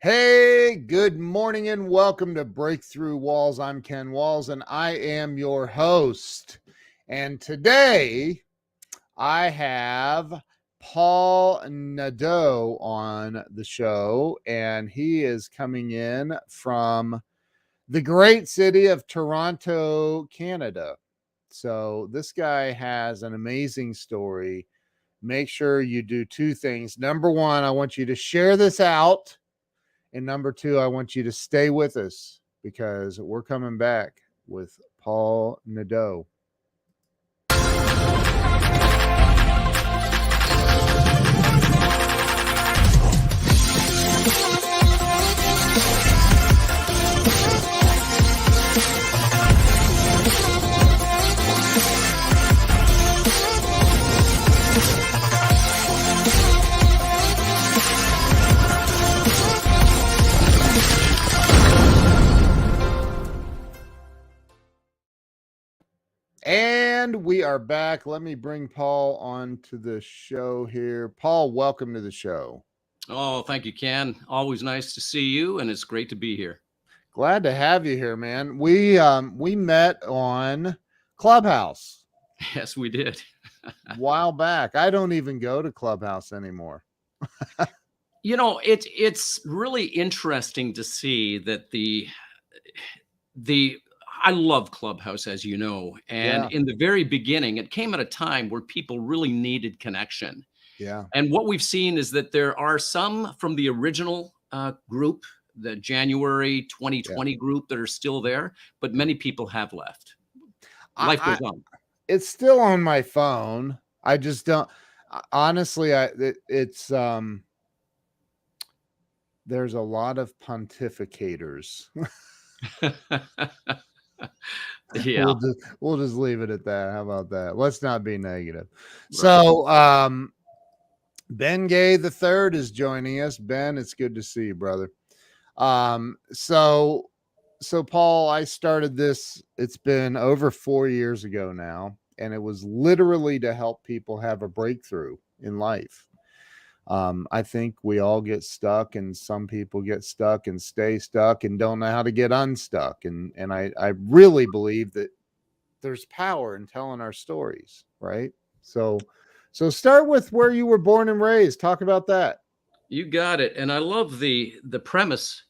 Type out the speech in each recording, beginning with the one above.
Hey, good morning and welcome to Breakthrough Walls. I'm Ken Walls and I am your host. And today I have Paul Nadeau on the show, and he is coming in from the great city of Toronto, Canada. So this guy has an amazing story. Make sure you do two things. Number one, I want you to share this out. And number two, I want you to stay with us because we're coming back with Paul Nadeau. And we are back. Let me bring Paul onto the show here. Paul, welcome to the show. Oh, thank you, Ken. Always nice to see you, and it's great to be here. Glad to have you here, man. We met on Clubhouse. Yes, we did. A while back. I don't even go to Clubhouse anymore. It's really interesting to see that the I love Clubhouse, as you know, and in the very beginning, it came at a time where people really needed connection. Yeah. And what we've seen is that there are some from the original group, the January 2020 group, that are still there, but many people have left. Life goes on. It's still on my phone. I just don't. Honestly, it's there's a lot of pontificators. Yeah. We'll just leave it at that. How about that? Let's not be negative. Right. So, Ben Gay the third is joining us. Ben, it's good to see you, brother. So Paul, I started this. It's been over 4 years ago now, and it was literally to help people have a breakthrough in life. I think we all get stuck, and some people get stuck and stay stuck and don't know how to get unstuck. And I really believe that there's power in telling our stories, right? So start with where you were born and raised. Talk about that. You got it. And I love the premise.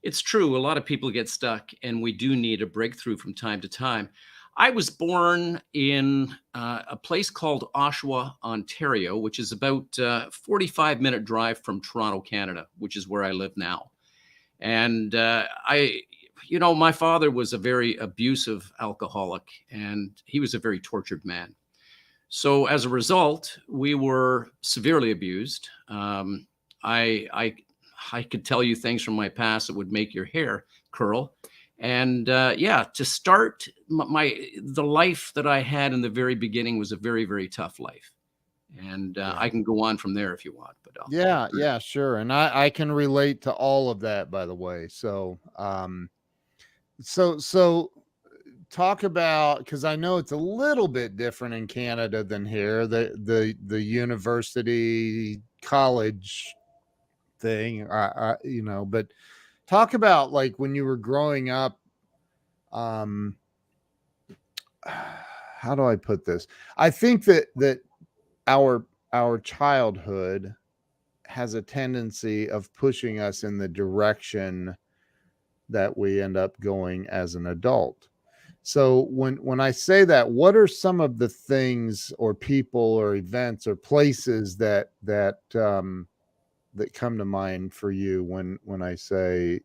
It's true. A lot of people get stuck, and we do need a breakthrough from time to time. I was born in a place called Oshawa, Ontario, which is about a 45-minute drive from Toronto, Canada, which is where I live now. And my father was a very abusive alcoholic, and he was a very tortured man. So as a result, we were severely abused. I could tell you things from my past that would make your hair curl. And to start the life that I had in the very beginning was a very, very tough life. And I can go on from there if you want. But yeah, sure. And I can relate to all of that, by the way. So so talk about, because I know it's a little bit different in Canada than here. The university college thing, but talk about like when you were growing up. How do I put this? I think that our childhood has a tendency of pushing us in the direction that we end up going as an adult. So when I say that, what are some of the things or people or events or places that come to mind for you when I say,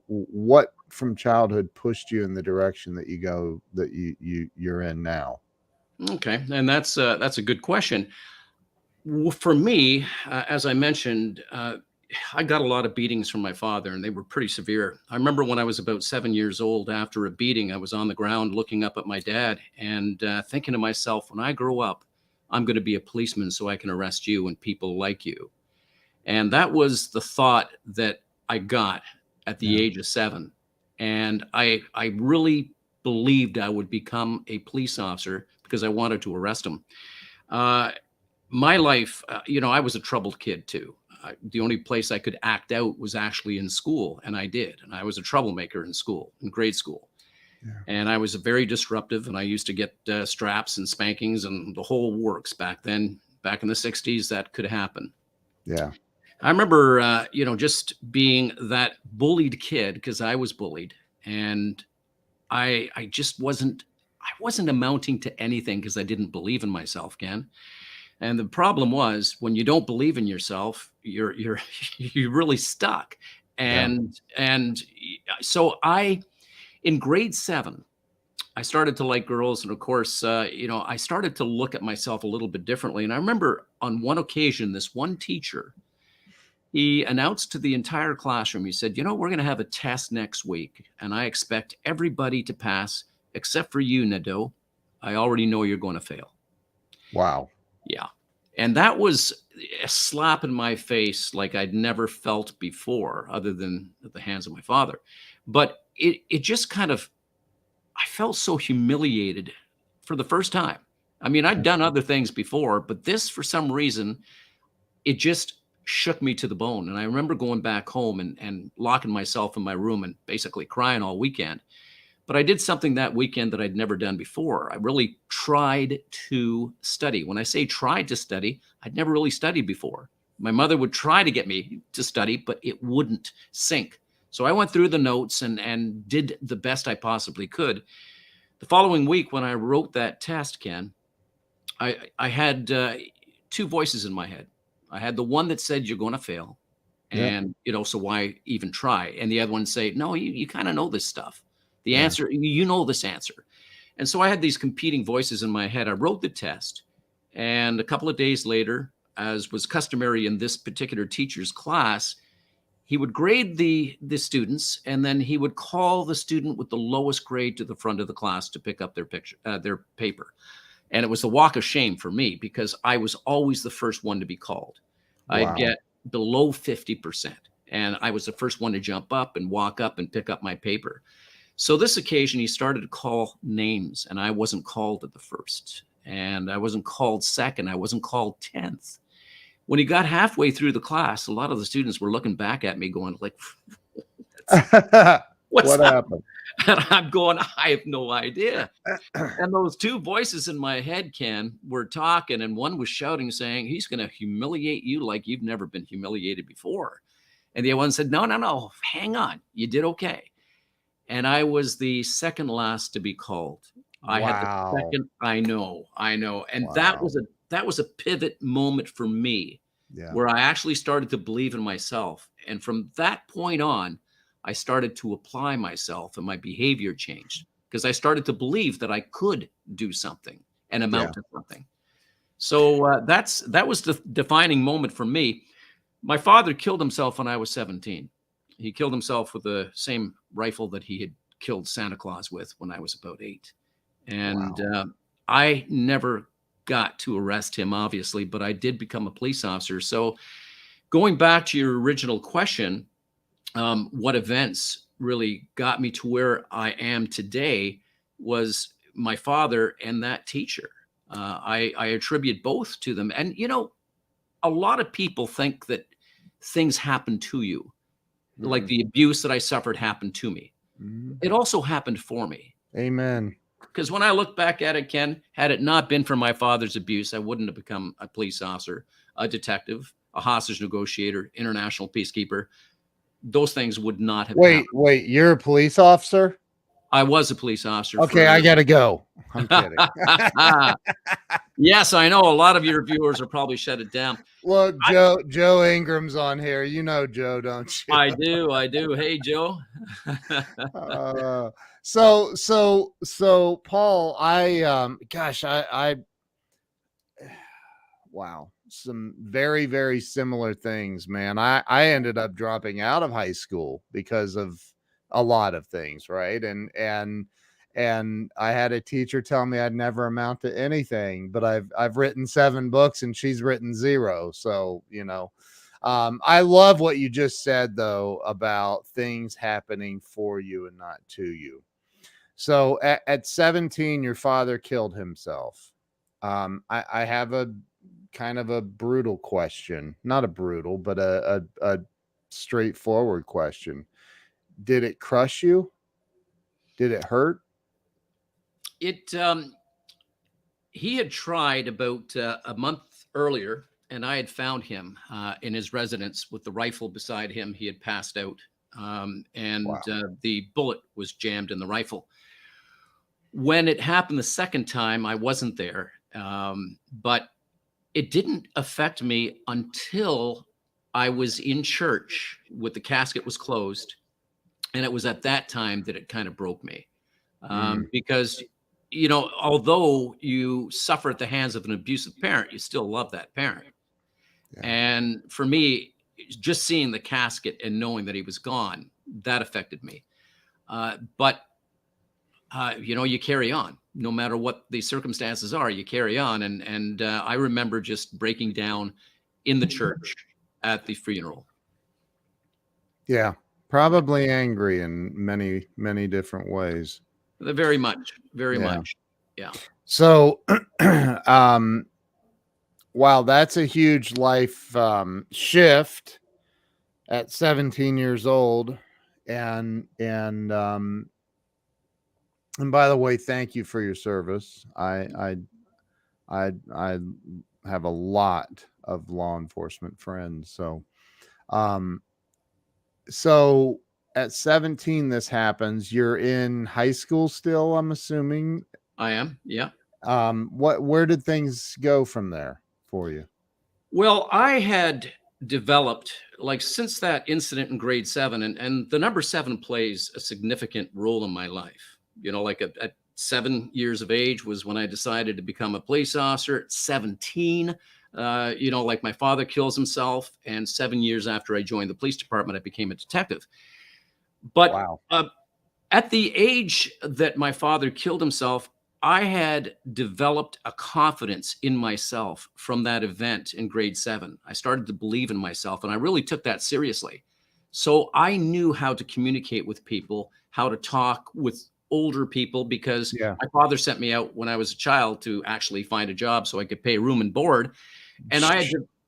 what from childhood pushed you in the direction that you're in now? Okay, and that's a good question. For me, as I mentioned, I got a lot of beatings from my father, and they were pretty severe. I remember when I was about 7 years old, after a beating, I was on the ground looking up at my dad and thinking to myself, when I grow up, I'm going to be a policeman so I can arrest you and people like you. And that was the thought that I got at the age of 7. And I really believed I would become a police officer because I wanted to arrest him. My life, I was a troubled kid too. the only place I could act out was actually in school, and I did. And I was a troublemaker in school, in grade school. Yeah. And I was very disruptive, and I used to get straps and spankings and the whole works back then. Back in the 60s, that could happen. Yeah. I remember, just being that bullied kid, because I was bullied, and I just wasn't amounting to anything because I didn't believe in myself, Ken. And the problem was, when you don't believe in yourself, you're you're really stuck. Yeah. And so in grade 7, I started to like girls, and of course, I started to look at myself a little bit differently. And I remember on one occasion, this one teacher, he announced to the entire classroom, he said, we're going to have a test next week, and I expect everybody to pass except for you, Nadeau. I already know you're going to fail. Wow. Yeah. And that was a slap in my face like I'd never felt before, other than at the hands of my father. But it just kind of, I felt so humiliated for the first time. I mean, I'd done other things before, but this, for some reason, it just shook me to the bone. And I remember going back home and locking myself in my room and basically crying all weekend. But I did something that weekend that I'd never done before. I really tried to study. When I say tried to study, I'd never really studied before. My mother would try to get me to study, but it wouldn't sink. So I went through the notes and did the best I possibly could. The following week, when I wrote that test, Ken, I had 2 voices in my head. I had the one that said, you're going to fail. Yeah. And, so why even try? And the other one say, no, you kind of know this stuff. The Yeah. answer, you know this answer. And so I had these competing voices in my head. I wrote the test. And a couple of days later, as was customary in this particular teacher's class, he would grade the students, and then he would call the student with the lowest grade to the front of the class to pick up their paper. And it was the walk of shame for me, because I was always the first one to be called. I'd Wow. get below 50%, and I was the first one to jump up and walk up and pick up my paper. So this occasion, he started to call names, and I wasn't called at the first, and I wasn't called second. I wasn't called 10th. When he got halfway through the class, a lot of the students were looking back at me going like, what's What that? happened? And I'm going, I have no idea. And those 2 voices in my head, Ken, were talking, and one was shouting, saying, he's going to humiliate you like you've never been humiliated before. And the other one said, no, hang on. You did okay. And I was the second last to be called. I had the second. I know. And Wow. that was a pivot moment for me, Yeah. where I actually started to believe in myself. And from that point on, I started to apply myself, and my behavior changed, because I started to believe that I could do something and amount to something. So that was the defining moment for me. My father killed himself when I was 17. He killed himself with the same rifle that he had killed Santa Claus with when I was about 8. And I never got to arrest him, obviously, but I did become a police officer. So going back to your original question, what events really got me to where I am today was my father and that teacher. I attribute both to them. And, a lot of people think that things happen to you, like the abuse that I suffered happened to me. It also happened for me. Amen. Because when I look back at it, Ken, had it not been for my father's abuse, I wouldn't have become a police officer, a detective, a hostage negotiator, international peacekeeper. Those things would not have happened. Wait, you're a police officer? I was a police officer. Okay, I gotta go. I'm kidding. Yes, I know a lot of your viewers will probably shut it down. Look, Joe Ingram's on here. You know Joe, don't you? I do. Hey, Joe. So Paul, I wow, some very, very similar things, man. I ended up dropping out of high school because of a lot of things, right? And I had a teacher tell me I'd never amount to anything, but I've written 7 books and she's written 0. So, I love what you just said though about things happening for you and not to you. So at 17, your father killed himself. I have a kind of a brutal question. Not a brutal, but a straightforward question. Did it crush you? Did it hurt? It He had tried about a month earlier, and I had found him in his residence with the rifle beside him. He had passed out, and Wow. the bullet was jammed in the rifle. When it happened the second time, I wasn't there, but it didn't affect me until I was in church with the casket was closed, and it was at that time that it kind of broke me, Mm, because although you suffer at the hands of an abusive parent, you still love that parent. yeah. And for me, just seeing the casket and knowing that he was gone, that affected me. But you carry on no matter what the circumstances are. You carry on, and I remember just breaking down in the church at the funeral. Yeah. Probably angry in many, many different ways. Very much, very Yeah. much. Yeah. So, wow, that's a huge life shift at 17 years old. And by the way, thank you for your service. I have a lot of law enforcement friends. Um, so at 17, this happens. You're in high school still, I'm assuming. I am. Yeah. Where did things go from there for you? Well, I had developed, like, since that incident in grade 7, and the number 7 plays a significant role in my life. Like at 7 years of age was when I decided to become a police officer. At 17, like my father kills himself, and 7 years after I joined the police department, I became a detective. But Wow. at the age that my father killed himself, I had developed a confidence in myself from that event in grade 7. I started to believe in myself, and I really took that seriously. So I knew how to communicate with people, how to talk with older people, because Yeah. my father sent me out when I was a child to actually find a job so I could pay room and board. And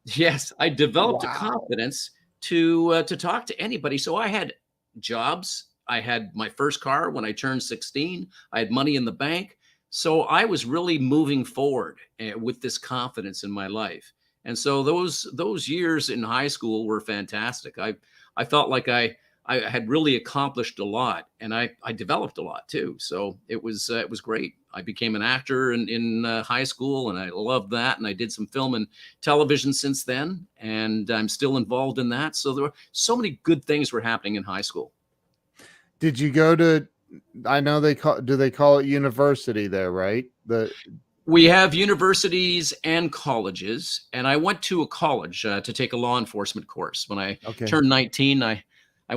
yes, I developed a Wow. confidence to talk to anybody. So I had jobs. I had my first car when I turned 16. I had money in the bank. So I was really moving forward with this confidence in my life. And so those years in high school were fantastic. I felt like I had really accomplished a lot, and I developed a lot too. So it was great. I became an actor in high school, and I loved that. And I did some film and television since then, and I'm still involved in that. So there were so many good things were happening in high school. Did you go to, I know do they call it university there, right? We have universities and colleges, and I went to a college to take a law enforcement course. When I Okay. turned 19, I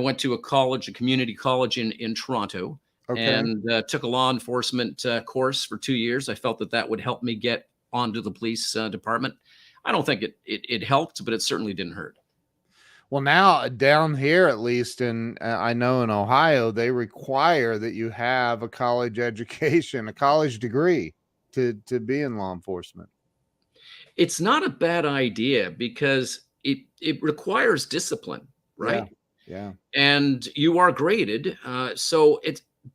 went to a college, a community college in Toronto, Okay. and took a law enforcement course for 2 years. I felt that would help me get onto the police department. I don't think it helped, but it certainly didn't hurt. Well, now down here, at least I know in Ohio, they require that you have a college education, a college degree to be in law enforcement. It's not a bad idea because it requires discipline, Yeah. right? Yeah. And you are graded.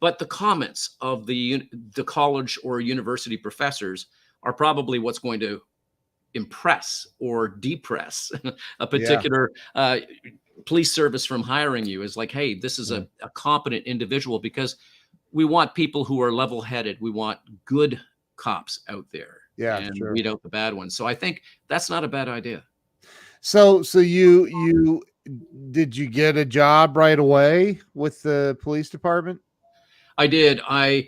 But the comments of the college or university professors are probably what's going to impress or depress a Yeah. particular police service from hiring you. Is like, hey, this is Yeah. a competent individual, because we want people who are level-headed. We want good cops out there Yeah. and Sure. weed out the bad ones. So I think that's not a bad idea. So you did you get a job right away with the police department? I did. I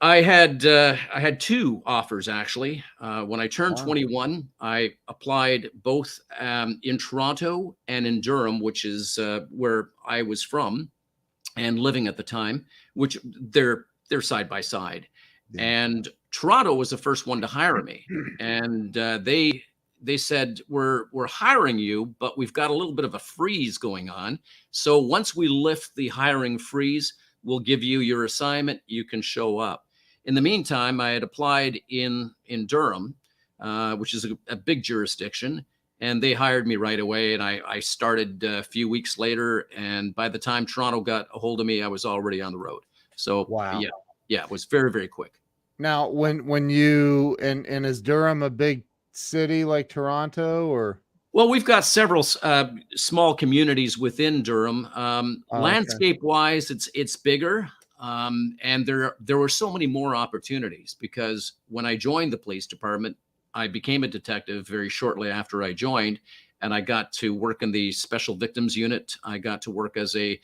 had two offers actually. When I turned Wow. 21, I applied both in Toronto and in Durham, which is where I was from and living at the time. Which they're side by side, Yeah. and Toronto was the first one to hire me, and they said we're hiring you, but we've got a little bit of a freeze going on. So once we lift the hiring freeze, we'll give you your assignment. You can show up. In the meantime, I had applied in Durham, which is a big jurisdiction. And they hired me right away. And I started a few weeks later. And by the time Toronto got a hold of me, I was already on the road. So Wow. yeah, it was very, very quick. Now, when you and is Durham a big city like Toronto or? Well, we've got several small communities within Durham. Oh, okay. Landscape-wise, it's bigger, and there were so many more opportunities because when I joined the police department, I became a detective very shortly after I joined, and I got to work in the special victims unit. I got to work as the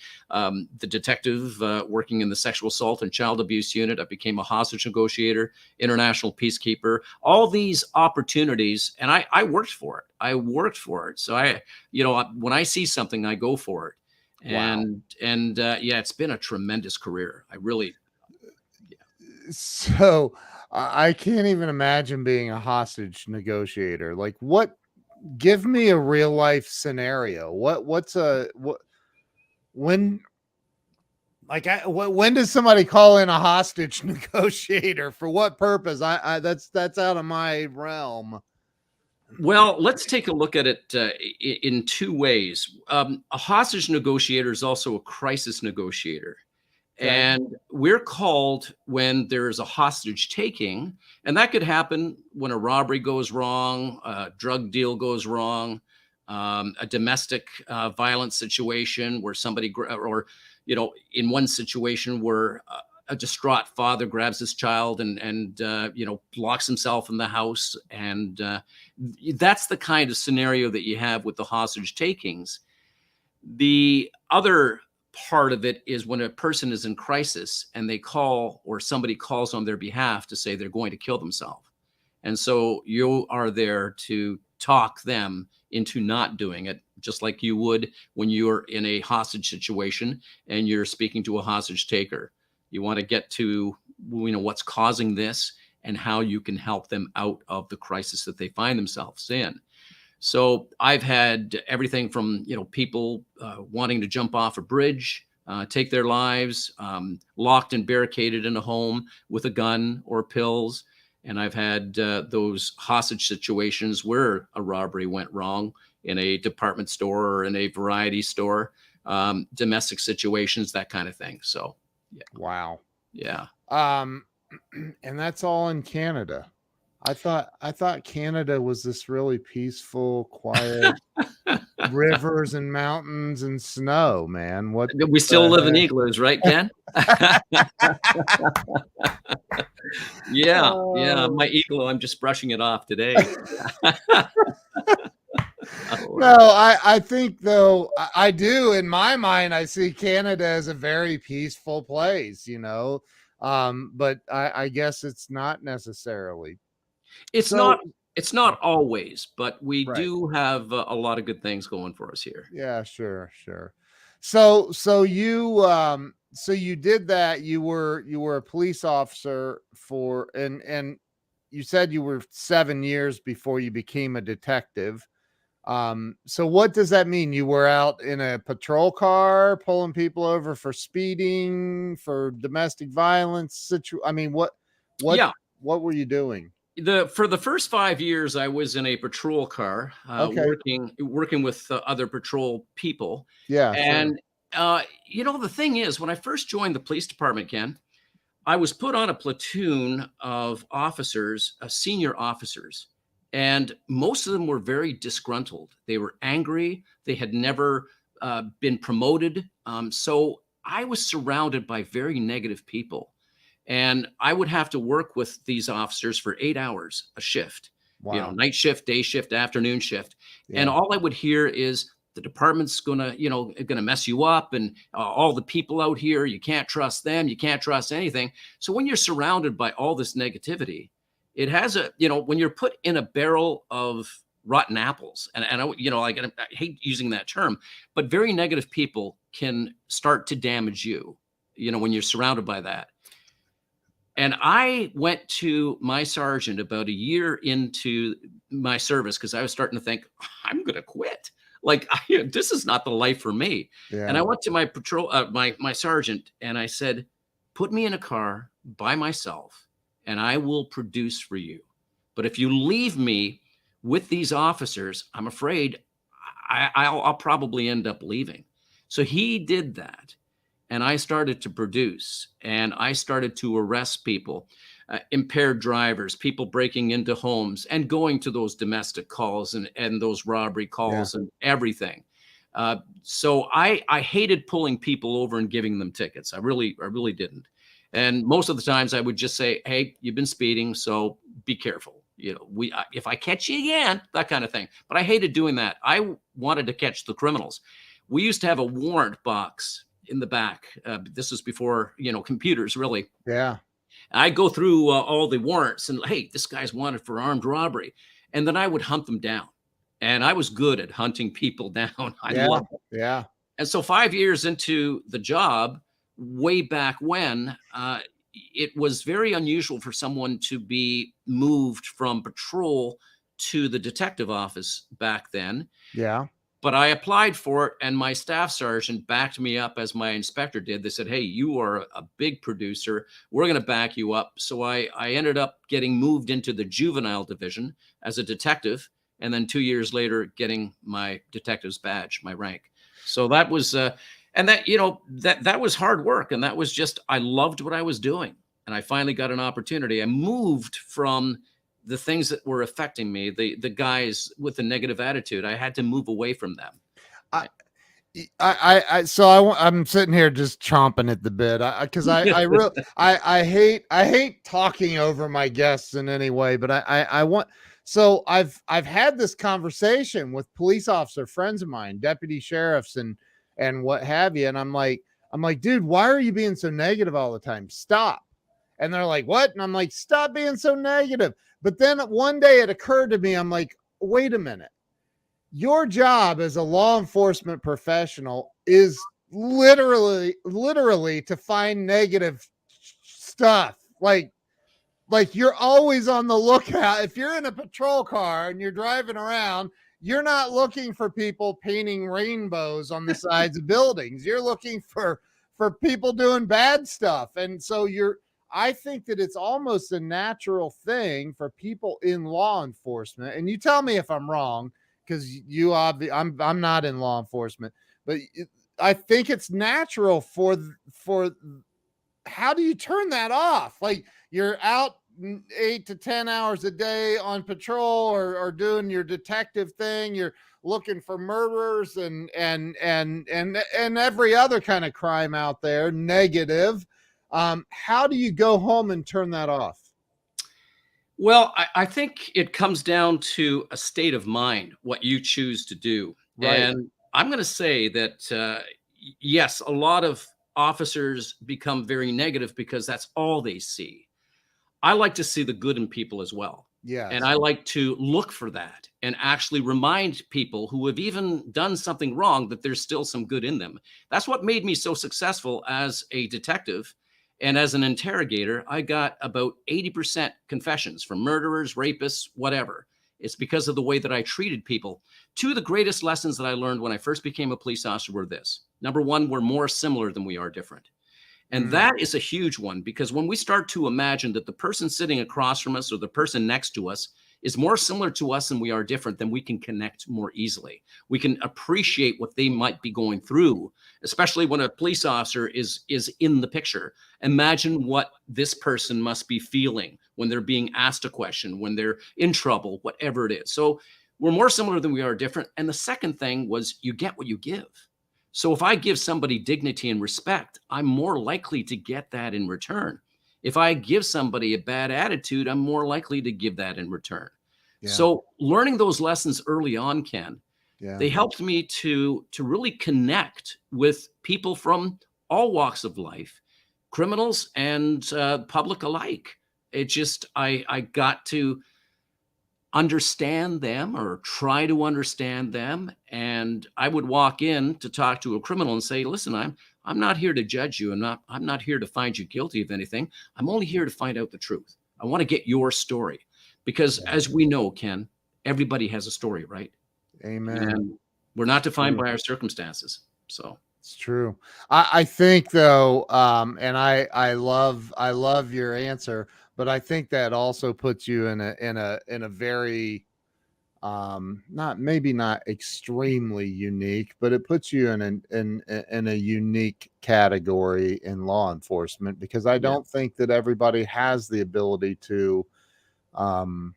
detective working in the sexual assault and child abuse unit. I became a hostage negotiator, international peacekeeper. All these opportunities, and I worked for it. I worked for it. So when I see something, I go for it. Wow. And yeah, it's been a tremendous career. I really. So I can't even imagine being a hostage negotiator. Like what, give me a real life scenario. When, when does somebody call in a hostage negotiator for what purpose? That's out of my realm. Well, let's take a look at it in two ways. A hostage negotiator is also a crisis negotiator. Okay. And we're called when there's a hostage taking, and that could happen when a robbery goes wrong, a drug deal goes wrong, a domestic violence situation where somebody, or in one situation where a distraught father grabs his child and locks himself in the house, and that's the kind of scenario that you have with the hostage takings. The other part of it is when a person is in crisis and they call, or somebody calls on their behalf to say they're going to kill themselves. And so you are there to talk them into not doing it, just like you would when you're in a hostage situation and you're speaking to a hostage taker. You want to get to what's causing this and how you can help them out of the crisis that they find themselves in. So I've had everything from people wanting to jump off a bridge, take their lives, locked and barricaded in a home with a gun or pills. And I've had those hostage situations where a robbery went wrong in a department store or in a variety store, domestic situations, that kind of thing. So yeah. Wow. Yeah. And that's all in Canada. I thought Canada was this really peaceful, quiet rivers and mountains and snow, man. What We still live in the igloos, right, Ken? heck? Yeah, yeah. My igloo, I'm just brushing it off today. No, I think though I do in my mind I see Canada as a very peaceful place, but I guess it's not necessarily. It's So not it's not always, but we right. do have a lot of good things going for us here. Yeah, sure, sure. So you did that. You were a police officer for and you said you were 7 years before you became a detective. So what does that mean? You were out in a patrol car pulling people over for speeding, for domestic violence I mean, what Yeah, what were you doing? for the first 5 years, I was in a patrol car, Okay. working with other patrol people, Yeah, sure. and the thing is, when I first joined the police department, Ken, I was put on a platoon of officers, senior officers, and most of them were very disgruntled. They were angry. They had never been promoted. So I was surrounded by very negative people. And I would have to work with these officers for 8 hours a shift, Wow. night shift, day shift, afternoon shift. And Yeah. all I would hear is, the department's gonna mess you up, and all the people out here, you can't trust them, you can't trust anything. So when you're surrounded by all this negativity, it has when you're put in a barrel of rotten apples, and I hate using that term, but very negative people can start to damage you, when you're surrounded by that. And I went to my sergeant about a year into my service because I was starting to think, I'm going to quit. Like, this is not the life for me. And I Yeah. went to my patrol, my sergeant, and I said, put me in a car by myself, and I will produce for you. But if you leave me with these officers, I'm afraid I'll probably end up leaving. So he did that. And I started to produce, and I started to arrest people, impaired drivers, people breaking into homes and going to those domestic calls and those robbery calls and everything. So I hated pulling people over and giving them tickets. I really didn't. And most of the times I would just say, hey, you've been speeding, so be careful. If I catch you again, that kind of thing. But I hated doing that. I wanted to catch the criminals. We used to have a warrant box in the back. This was before, computers really. Yeah. I go through all the warrants and, hey, this guy's wanted for armed robbery. And then I would hunt them down. And I was good at hunting people down. I loved it. Yeah. And so 5 years into the job, way back when, it was very unusual for someone to be moved from patrol to the detective office back then. Yeah. But I applied for it, and my staff sergeant backed me up as my inspector did. They said, hey, you are a big producer. We're going to back you up. So I ended up getting moved into the juvenile division as a detective, and then 2 years later, getting my detective's badge, my rank. So that was, and that was hard work. And that was just, I loved what I was doing. And I finally got an opportunity. I moved from the things that were affecting me, the guys with the negative attitude. I had to move away from them. I'm sitting here just chomping at the bit because I hate talking over my guests in any way, but I want. So I've had this conversation with police officer friends of mine, deputy sheriffs and what have you, and I'm like, dude, why are you being so negative all the time? Stop. And they're like, what? And I'm like, stop being so negative. But then one day it occurred to me, I'm like, wait a minute. Your job as a law enforcement professional is literally to find negative stuff. Like you're always on the lookout. If you're in a patrol car and you're driving around, you're not looking for people painting rainbows on the sides of buildings. You're looking for people doing bad stuff. And so I think that it's almost a natural thing for people in law enforcement. And you tell me if I'm wrong, because I'm not in law enforcement, but I think it's natural for how do you turn that off? Like you're out 8 to 10 hours a day on patrol or doing your detective thing. You're looking for murderers and every other kind of crime out there, negative. How do you go home and turn that off? Well, I think it comes down to a state of mind, what you choose to do. Right. And I'm going to say that, yes, a lot of officers become very negative because that's all they see. I like to see the good in people as well. Yeah. And I like to look for that and actually remind people who have even done something wrong that there's still some good in them. That's what made me so successful as a detective. And as an interrogator, I got about 80% confessions from murderers, rapists, whatever. It's because of the way that I treated people. Two of the greatest lessons that I learned when I first became a police officer were this. Number one, we're more similar than we are different. And that is a huge one, because when we start to imagine that the person sitting across from us or the person next to us is more similar to us than we are different, then we can connect more easily. We can appreciate what they might be going through, especially when a police officer is in the picture. Imagine what this person must be feeling when they're being asked a question, when they're in trouble, whatever it is. So we're more similar than we are different. And the second thing was, you get what you give. So if I give somebody dignity and respect, I'm more likely to get that in return. If I give somebody a bad attitude, I'm more likely to give that in return. Yeah. So learning those lessons early on, Ken, they helped me to really connect with people from all walks of life, criminals and public alike. It just, I got to understand them or try to understand them. And I would walk in to talk to a criminal and say, listen, I'm not here to judge you. I'm not here to find you guilty of anything. I'm only here to find out the truth. I want to get your story, because as we know, Ken, everybody has a story, right? Amen. And we're not defined by our circumstances. So It's true. I think though, and I love your answer, but I think that also puts you in a very not maybe not extremely unique, but it puts you in a unique category in law enforcement, because I Yeah, don't think that everybody has the ability um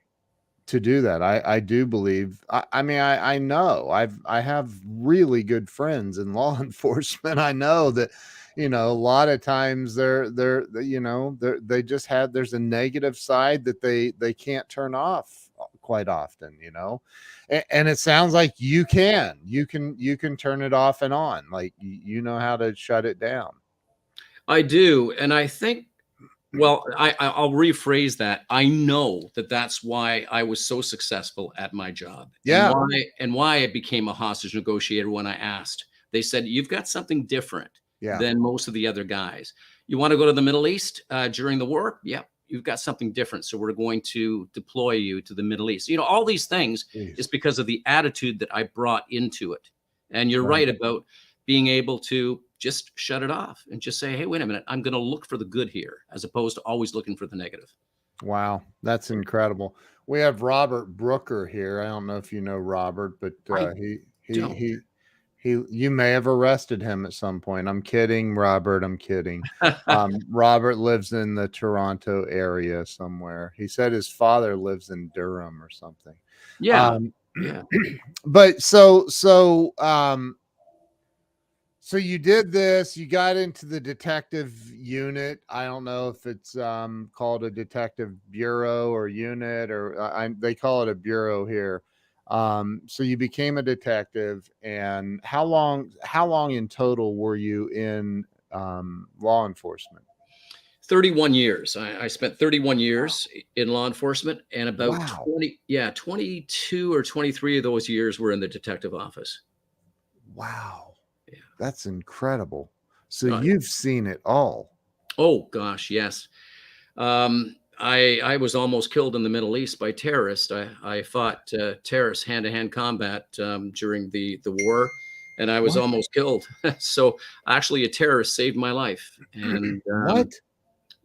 to do that. I do believe. I mean, I know I have really good friends in law enforcement. I know that, a lot of times they just have there's a negative side that they can't turn off quite often. And it sounds like you can turn it off and on. Like you know how to shut it down. I do, and I think. Well, I'll rephrase that. I know that that's why I was so successful at my job, Yeah, and why I became a hostage negotiator when I asked. They said, "You've got something different yeah. than most of the other guys. You want to go to the Middle East during the war? Yep, you've got something different. So we're going to deploy you to the Middle East." All these things is Jeez. because of the attitude that I brought into it. And you're Right. right about being able to just shut it off and just say, "Hey, wait a minute, I'm going to look for the good here," as opposed to always looking for the negative. Wow, that's incredible. We have Robert Brooker here. I don't know if you know Robert, but I he don't. he you may have arrested him at some point. I'm kidding, Robert. I'm kidding. Robert lives in the Toronto area somewhere. He said his father lives in Durham or something. Yeah, Um, yeah. but so you did this, you got into the detective unit. I don't know if it's called a detective bureau or unit, or they call it a bureau here. So you became a detective, and how long in total were you in law enforcement? 31 years. I spent 31 years in law enforcement, and about Wow. 22 or 23 of those years were in the detective office. Wow. Yeah. That's incredible. So Uh, you've seen it all. oh gosh, yes. I was almost killed in the Middle East by terrorists. I fought terrorists hand to hand combat during the war, and I was What? almost killed. So actually, a terrorist saved my life, and What?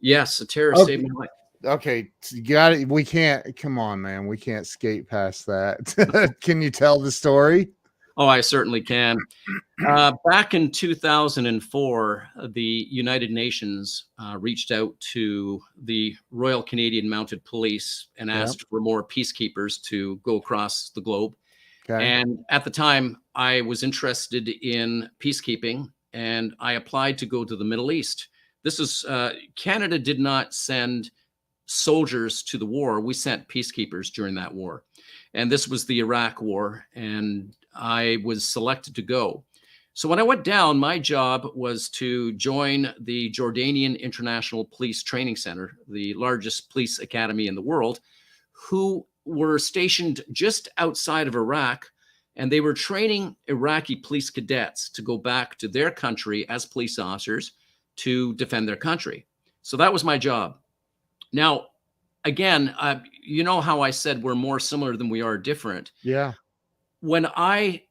yes, a terrorist saved my life. Okay, you got it. We can't. Come on, man. We can't skate past that. Can you tell the story? Oh, I certainly can. Back in 2004, the United Nations reached out to the Royal Canadian Mounted Police and Yeah. asked for more peacekeepers to go across the globe. Okay. And at the time, I was interested in peacekeeping, and I applied to go to the Middle East. This is Canada did not send soldiers to the war. We sent peacekeepers during that war. And this was the Iraq war, and I was selected to go. So when I went down, my job was to join the Jordanian International Police Training Center, the largest police academy in the world, who were stationed just outside of Iraq. And they were training Iraqi police cadets to go back to their country as police officers to defend their country. So that was my job. Now, again, you know how I said we're more similar than we are different. Yeah. When I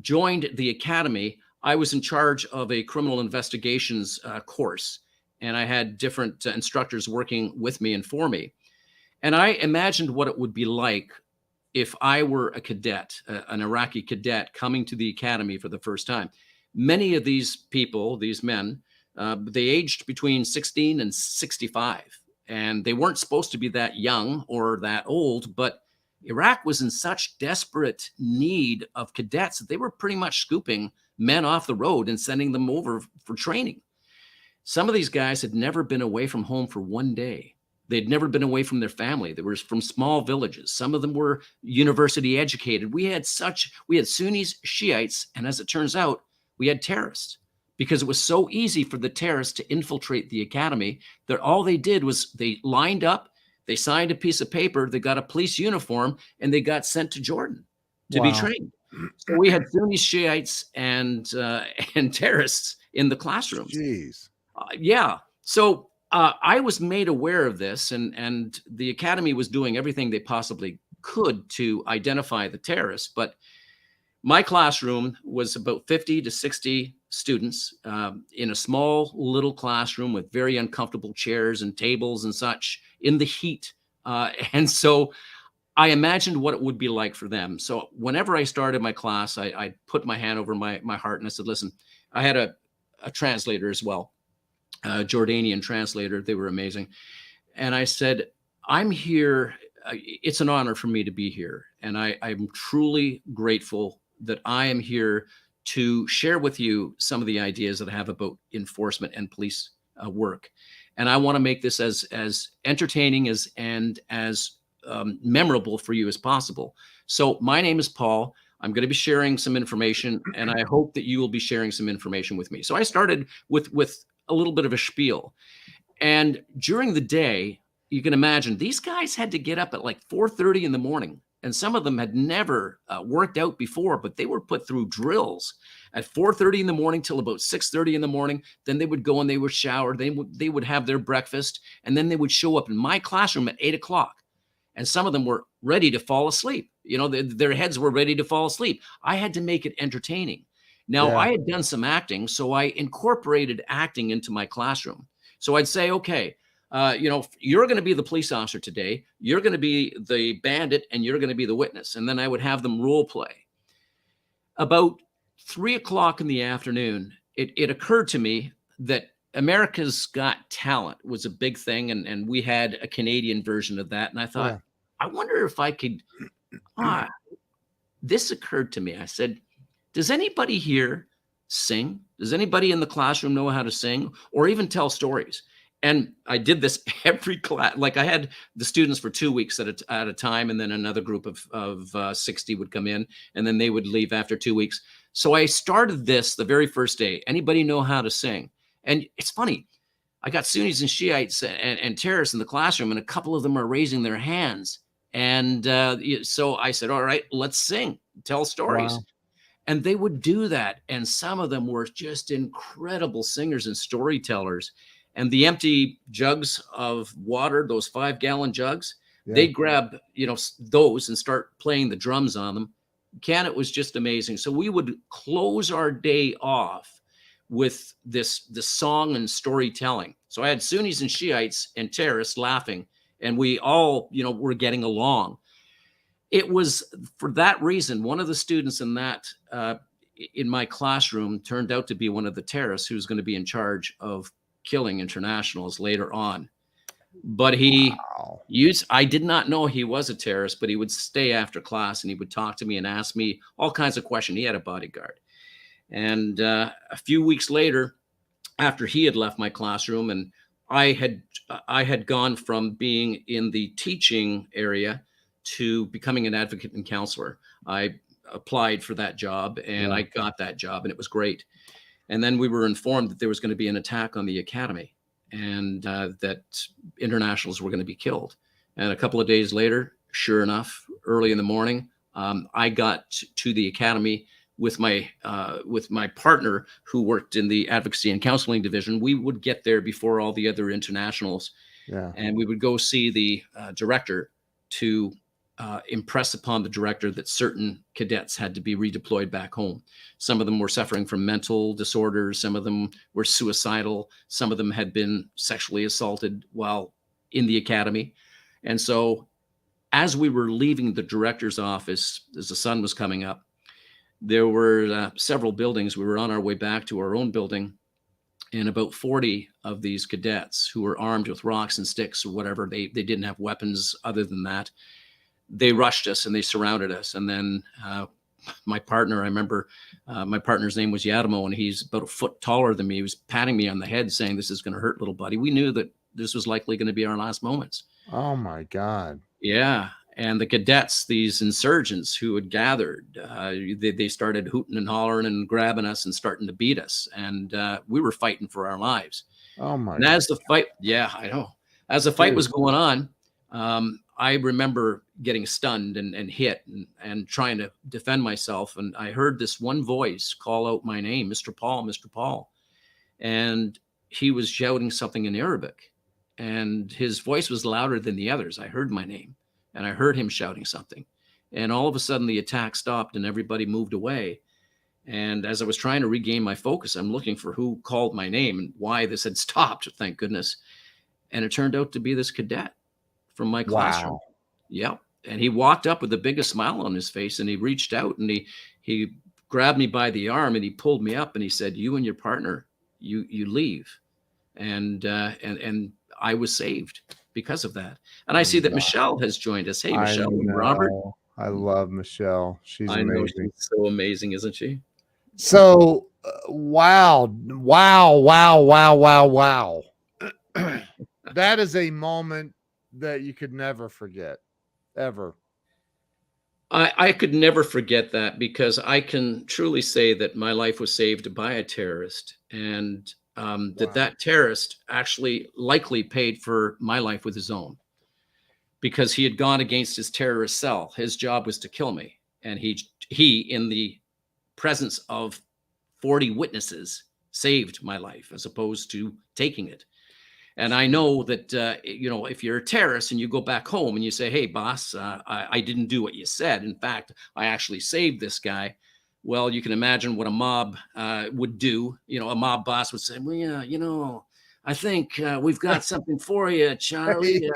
joined the academy, I was in charge of a criminal investigations course, and I had different instructors working with me and for me. And I imagined what it would be like if I were a cadet, an Iraqi cadet coming to the academy for the first time. Many of these people, these men, they aged between 16 and 65, and they weren't supposed to be that young or that old, but Iraq was in such desperate need of cadets that they were pretty much scooping men off the road and sending them over for training. Some of these guys had never been away from home for one day. They'd never been away from their family. They were from small villages. Some of them were university educated. We had Sunnis, Shiites, and as it turns out, we had terrorists because it was so easy for the terrorists to infiltrate the academy that all they did was they lined up, they signed a piece of paper, they got a police uniform, and they got sent to Jordan to be Wow. trained. So we had Sunni Shiites and and terrorists in the classrooms. Jeez. Yeah. So I was made aware of this, and the academy was doing everything they possibly could to identify the terrorists. But My classroom was about 50 to 60 students in a small little classroom with very uncomfortable chairs and tables and such in the heat. And so I imagined what it would be like for them. So whenever I started my class, I put my hand over my heart and I said, listen, I had a translator as well, a Jordanian translator. They were amazing. And I said, I'm here. It's an honor for me to be here. And I'm truly grateful that I am here to share with you some of the ideas that I have about enforcement and police work. And I want to make this as entertaining and as memorable for you as possible. So my name is Paul. I'm going to be sharing some information, and I hope that you will be sharing some information with me. So I started with a little bit of a spiel. And during the day, you can imagine these guys had to get up at like 4:30 in the morning. And some of them had never worked out before, but they were put through drills at 4:30 in the morning till about 6:30 in the morning. Then they would go and they would shower. They would have their breakfast, and then they would show up in my classroom at 8 o'clock. And some of them were ready to fall asleep. Their heads were ready to fall asleep. I had to make it entertaining. Now, Yeah. I had done some acting, so I incorporated acting into my classroom. So I'd say, okay, you're going to be the police officer today. You're going to be the bandit, and you're going to be the witness. And then I would have them role play. About 3 o'clock in the afternoon, it occurred to me that America's Got Talent was a big thing, and we had a Canadian version of that. And I thought, Yeah. I wonder if I could. Ah, this occurred to me. I said, does anybody here sing? Does anybody in the classroom know how to sing or even tell stories? And I did this every class. Like I had the students for 2 weeks at a time, and then another group of 60 would come in, and then they would leave after 2 weeks. So I started this the very first day. Anybody know how to sing? And it's funny. I got Sunnis and Shiites and terrorists in the classroom, and a couple of them are raising their hands. And so I said, all right, let's sing, tell stories. Wow. And they would do that. And some of them were just incredible singers and storytellers. And the empty jugs of water, those 5-gallon jugs, Yeah. they grab, those and start playing the drums on them. Ken, it was just amazing. So we would close our day off with this song and storytelling. So I had Sunnis and Shiites and terrorists laughing, and we all, were getting along. It was for that reason, one of the students in my classroom turned out to be one of the terrorists who's going to be in charge of killing internationals later on. But Wow. I did not know he was a terrorist, but he would stay after class and he would talk to me and ask me all kinds of questions. He had a bodyguard. And a few weeks later, after he had left my classroom, and I had gone from being in the teaching area to becoming an advocate and counselor. I applied for that job, and Yeah. I got that job, and it was great. And then we were informed that there was going to be an attack on the academy, and that internationals were going to be killed. And a couple of days later, sure enough, early in the morning, I got to the academy with my partner who worked in the advocacy and counseling division. We would get there before all the other internationals, Yeah. and we would go see the director to impress upon the director that certain cadets had to be redeployed back home. Some of them were suffering from mental disorders. Some of them were suicidal. Some of them had been sexually assaulted while in the academy. And so as we were leaving the director's office, as the sun was coming up, there were several buildings. We were on our way back to our own building, and about 40 of these cadets who were armed with rocks and sticks or whatever, they didn't have weapons other than that. They rushed us and they surrounded us. And then my partner, I remember my partner's name was Yadamo, and he's about a foot taller than me. He was patting me on the head saying, "This is going to hurt, little buddy." We knew that this was likely going to be our last moments. Oh my God. Yeah. And the cadets, these insurgents who had gathered, they started hooting and hollering and grabbing us and starting to beat us. And we were fighting for our lives. Oh my And as the fight, yeah, I know. As the fight was going on, I remember getting stunned and hit and trying to defend myself. And I heard this one voice call out my name, Mr. Paul, Mr. Paul. And he was shouting something in Arabic. And his voice was louder than the others. I heard my name, and I heard him shouting something. And all of a sudden the attack stopped and everybody moved away. And as I was trying to regain my focus, I'm looking for who called my name and why this had stopped, thank goodness. And it turned out to be this cadet from my classroom. Wow. Yep. And he walked up with the biggest smile on his face, and he reached out and he grabbed me by the arm and he pulled me up and he said, "You and your partner, you leave." And I was saved because of that. And I see that Wow. Michelle has joined us. Hey, I Michelle and Robert. know. I love Michelle. She's I know amazing. she's so amazing, isn't she? So, wow. That is a moment that you could never forget, ever. I could never forget that, because I can truly say that my life was saved by a terrorist, and Wow. that terrorist actually likely paid for my life with his own, because he had gone against his terrorist cell. His job was to kill me, and he in the presence of 40 witnesses saved my life as opposed to taking it. And I know that, if you're a terrorist and you go back home and you say, "Hey, boss, I didn't do what you said. In fact, I actually saved this guy." Well, you can imagine what a mob would do. A mob boss would say, "Well, yeah, I think we've got something for you, Charlie, in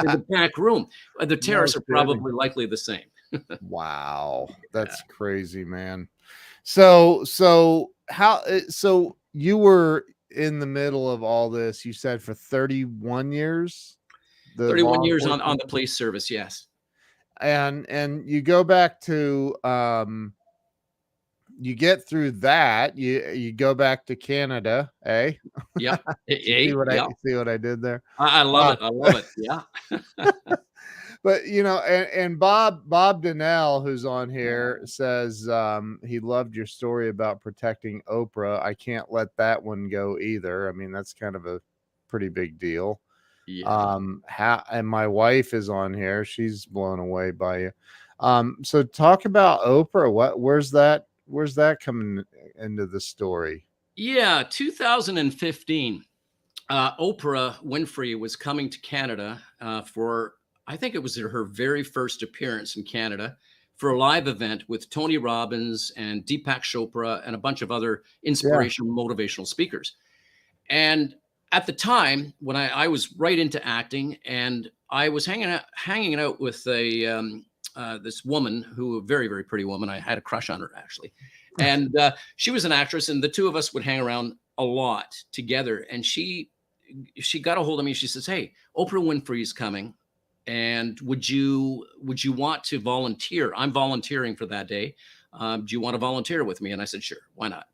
the back room." The No terrorists are kidding. probably likely the same. Wow. Yeah. That's crazy, man. So you were in the middle of all this, you said, for 31 years, the 31 law years on enforcement, the police service. Yes. and you go back to you get through that, you go back to Canada, eh? Yep. See Hey, what I yep. see what I did there? I love Uh, it. I love it. Yeah. but and Bob Donnell, who's on here, says he loved your story about protecting Oprah. I can't let that one go either. I mean, that's kind of a pretty big deal. Yeah. How, and my wife is on here, she's blown away by you. So talk about Oprah. Where's that coming into the story? Yeah. 2015. Oprah Winfrey was coming to Canada for, I think it was her very first appearance in Canada, for a live event with Tony Robbins and Deepak Chopra and a bunch of other Yeah, inspirational, motivational speakers. And at the time, when I was right into acting, and I was hanging out with this woman, a very, very pretty woman. I had a crush on her, actually. And she was an actress, and the two of us would hang around a lot together. And she got a hold of me. She says, "Hey, Oprah Winfrey is coming, and would you want to volunteer? I'm volunteering for that day. Do you want to volunteer with me?" And I said, "Sure, why not?"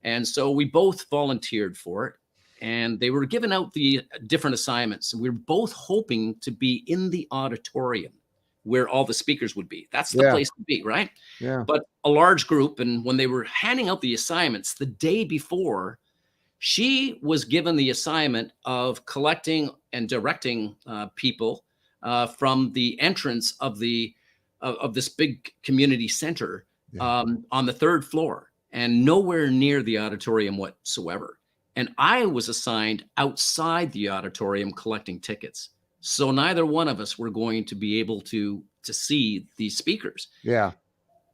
And so we both volunteered for it, and they were giving out the different assignments. And we were both hoping to be in the auditorium where all the speakers would be. That's the yeah, place to be, right? yeah, But a large group. And when they were handing out the assignments the day before, she was given the assignment of collecting and directing people from the entrance of this big community center yeah, on the third floor, and nowhere near the auditorium whatsoever. And I was assigned outside the auditorium collecting tickets. So neither one of us were going to be able to see these speakers. yeah,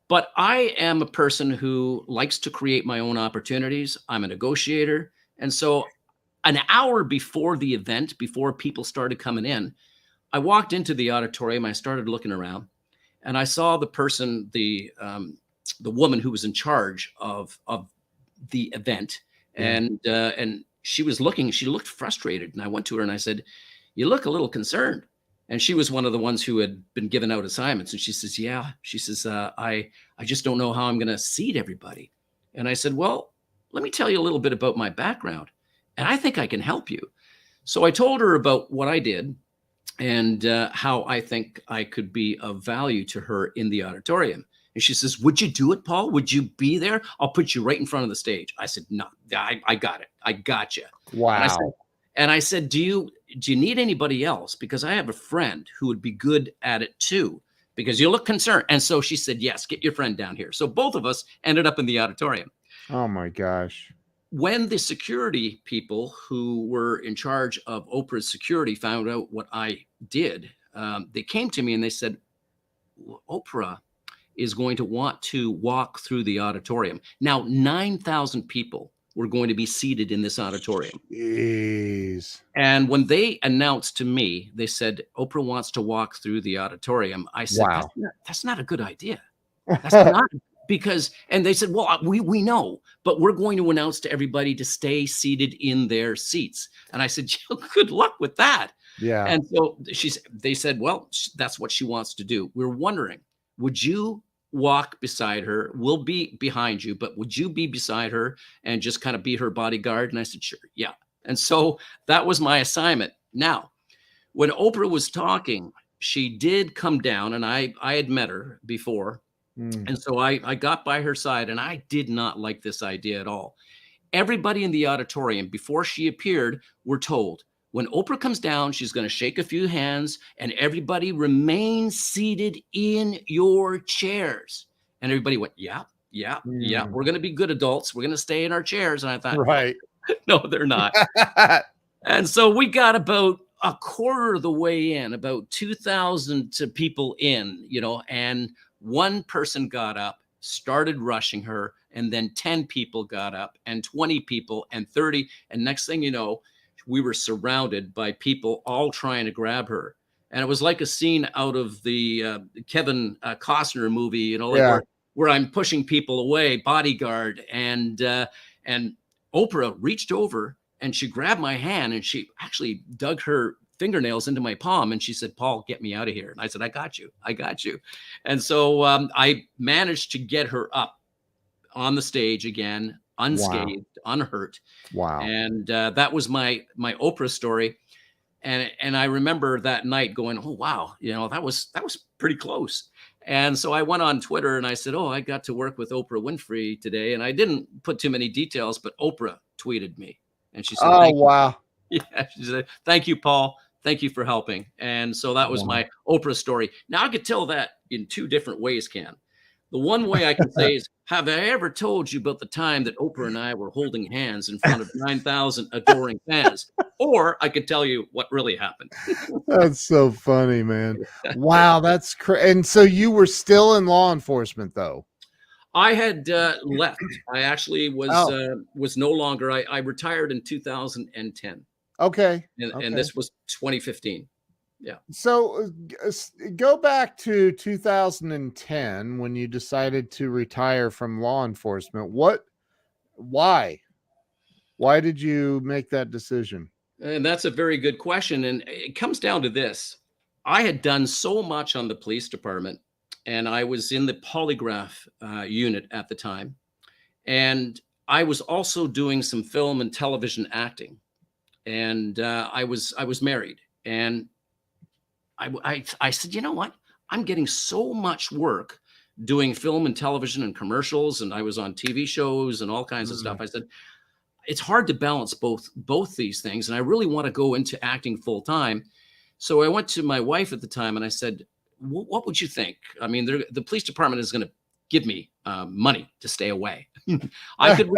But I am a person who likes to create my own opportunities. I'm a negotiator. And so an hour before the event, before people started coming in, I walked into the auditorium. I started looking around, and I saw the woman who was in charge of the event. yeah. And she was looking. She looked frustrated, and I went to her and I said, "You look a little concerned." And she was one of the ones who had been given out assignments. And she says, "Yeah." She says, I just don't know how I'm going to seat everybody." And I said, "Well, let me tell you a little bit about my background, and I think I can help you." So I told her about what I did, and how I think I could be of value to her in the auditorium. And she says, "Would you do it, Paul? Would you be there? I'll put you right in front of the stage." I said, "No, I got it. I got you." And I said, Wow. "Do you need anybody else? Because I have a friend who would be good at it too, because you look concerned." And so she said, "Yes, get your friend down here." So both of us ended up in the auditorium. Oh my gosh. When the security people who were in charge of Oprah's security found out what I did, they came to me and they said, "Oprah is going to want to walk through the auditorium. Now, 9,000 people were going to be seated in this auditorium. Jeez. And when they announced to me, they said, Oprah wants to walk through the auditorium. I said, Wow. that's not a good idea. That's not, because, and they said, well, we know, but we're going to announce to everybody to stay seated in their seats. And I said, good luck with that. Yeah. And so they said, well, that's what she wants to do. We're wondering, would you walk beside her? We'll be behind you, but would you be beside her and just kind of be her bodyguard? And I said, sure. Yeah. And so that was my assignment. Now, when Oprah was talking, she did come down, and I had met her before. And so I got by her side, and I did not like this idea at all. Everybody in the auditorium, before she appeared, were told, when Oprah comes down, she's going to shake a few hands, and everybody remain seated in your chairs. And everybody went, yeah. We're going to be good adults. We're going to stay in our chairs. And I thought, Right. no, they're not. And so we got about a quarter of the way in, about 2,000 people in, and one person got up, started rushing her, and then 10 people got up, and 20 people, and 30. And next thing you know, we were surrounded by people all trying to grab her. And it was like a scene out of the Kevin Costner movie, where I'm pushing people away, bodyguard. And Oprah reached over and she grabbed my hand, and she actually dug her fingernails into my palm, and she said, Paul, get me out of here. And I said, I got you. And so I managed to get her up on the stage again, unscathed, unhurt. Wow. And that was my Oprah story. And I remember that night going, oh, wow, that was pretty close. And so I went on Twitter and I said, oh, I got to work with Oprah Winfrey today. And I didn't put too many details, but Oprah tweeted me. And she said, oh, wow. Yeah, she said, thank you, Paul. Thank you for helping. And so that was my Oprah story. Now I could tell that in two different ways, Ken. The one way I can say is, have I ever told you about the time that Oprah and I were holding hands in front of 9,000 adoring fans? Or I could tell you what really happened. That's so funny, man. Wow, that's crazy. And so you were still in law enforcement, though? I had left. I actually was no longer. I retired in 2010. Okay. And this was 2015. Yeah. So go back to 2010 when you decided to retire from law enforcement. Why did you make that decision? And that's a very good question. And it comes down to this. I had done so much on the police department, and I was in the polygraph unit at the time. And I was also doing some film and television acting. And I was married. And I said, you know what? I'm getting so much work doing film and television and commercials, and I was on TV shows and all kinds of stuff. I said, it's hard to balance both these things, and I really want to go into acting full time. So I went to my wife at the time and I said, what would you think? I mean, the police department is going to give me money to stay away. I could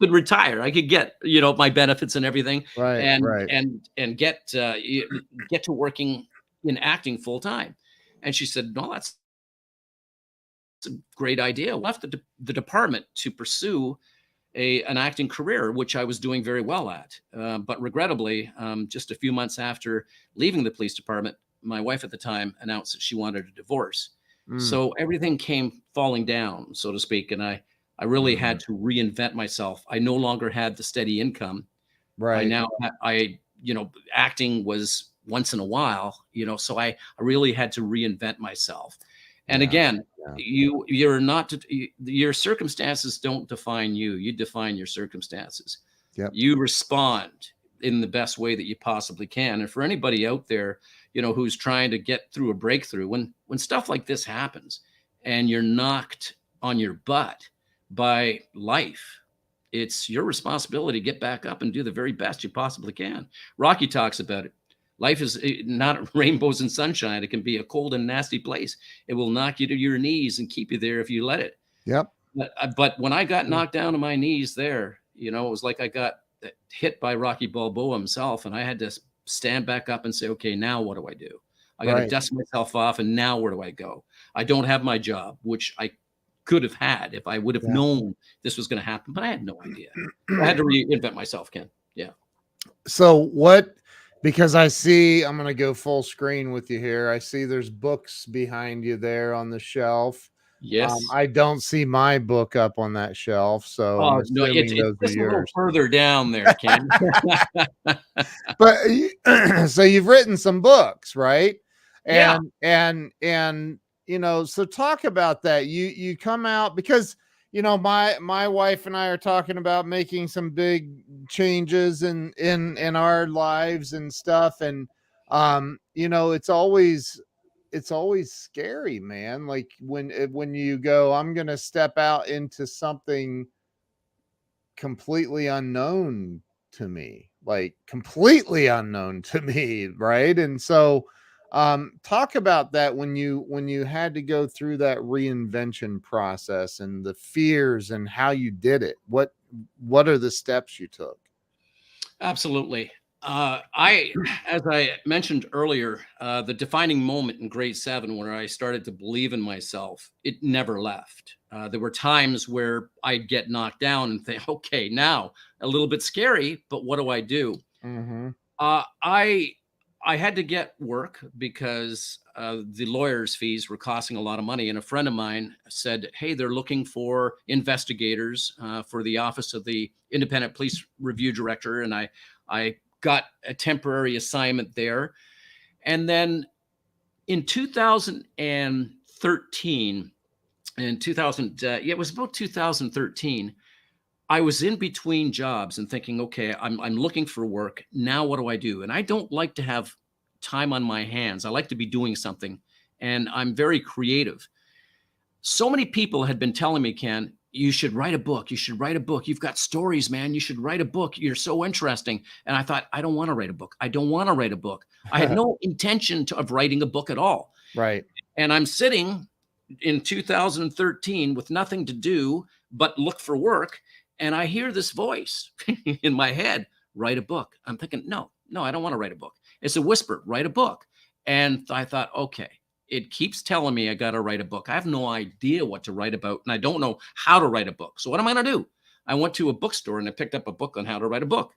retire. I could get my benefits and everything, and get to working in acting full time. And she said, no, that's a great idea. I left the department to pursue an acting career, which I was doing very well at. But regrettably, just a few months after leaving the police department, my wife at the time announced that she wanted a divorce. So everything came falling down, so to speak. And I really had to reinvent myself. I no longer had the steady income. Right. Acting was once in a while, so I really had to reinvent myself. And again, you're not, your circumstances don't define you. You define your circumstances. Yep. You respond in the best way that you possibly can. And for anybody out there, who's trying to get through a breakthrough, when stuff like this happens and you're knocked on your butt by life, it's your responsibility to get back up and do the very best you possibly can. Rocky talks about it. Life is not rainbows and sunshine. It can be a cold and nasty place. It will knock you to your knees and keep you there if you let it. Yep. But when I got knocked down to my knees there, it was like I got hit by Rocky Balboa himself, and I had to stand back up and say, okay, now what do I do? I got to Right. dust myself off. And now where do I go? I don't have my job, which I could have had if I would have Yeah. known this was going to happen, but I had no idea. I had to reinvent myself, Ken. Yeah. So what, because I see, I'm going to go full screen with you here. I see there's books behind you there on the shelf. Yes. I don't see my book up on that shelf, so I'm Oh, no, assuming it's those are just a little yours. further down there, Ken. But so you've written some books, right? Yeah. And so talk about that. You come out because my wife and I are talking about making some big changes in our lives and stuff, and it's always scary, man. Like when you go, I'm gonna step out into something completely unknown to me, like completely unknown to me, right? And so talk about that when you had to go through that reinvention process and the fears and how you did it. What are the steps you took? Absolutely. As I mentioned earlier, the defining moment in grade 7 where I started to believe in myself, it never left. There were times where I'd get knocked down and think, okay, now a little bit scary, but what do I do? Mm-hmm. Uh, I I had to get work because the lawyer's fees were costing a lot of money. And a friend of mine said, "Hey, they're looking for investigators for the office of the Independent Police Review Director," and I got a temporary assignment there. And then in 2013, in 2000, yeah, it was about 2013. I was in between jobs and thinking, okay, I'm looking for work. Now what do I do? And I don't like to have time on my hands. I like to be doing something. And I'm very creative. So many people had been telling me, Ken, you should write a book. You should write a book. You've got stories, man. You should write a book. You're so interesting. And I thought, I don't want to write a book. I don't want to write a book. I had no intention of writing a book at all. Right. And I'm sitting in 2013 with nothing to do but look for work. And I hear this voice in my head, write a book. I'm thinking, no, I don't want to write a book. It's a whisper, write a book. And I thought, okay, it keeps telling me I got to write a book. I have no idea what to write about, and I don't know how to write a book. So what am I going to do? I went to a bookstore and I picked up a book on how to write a book.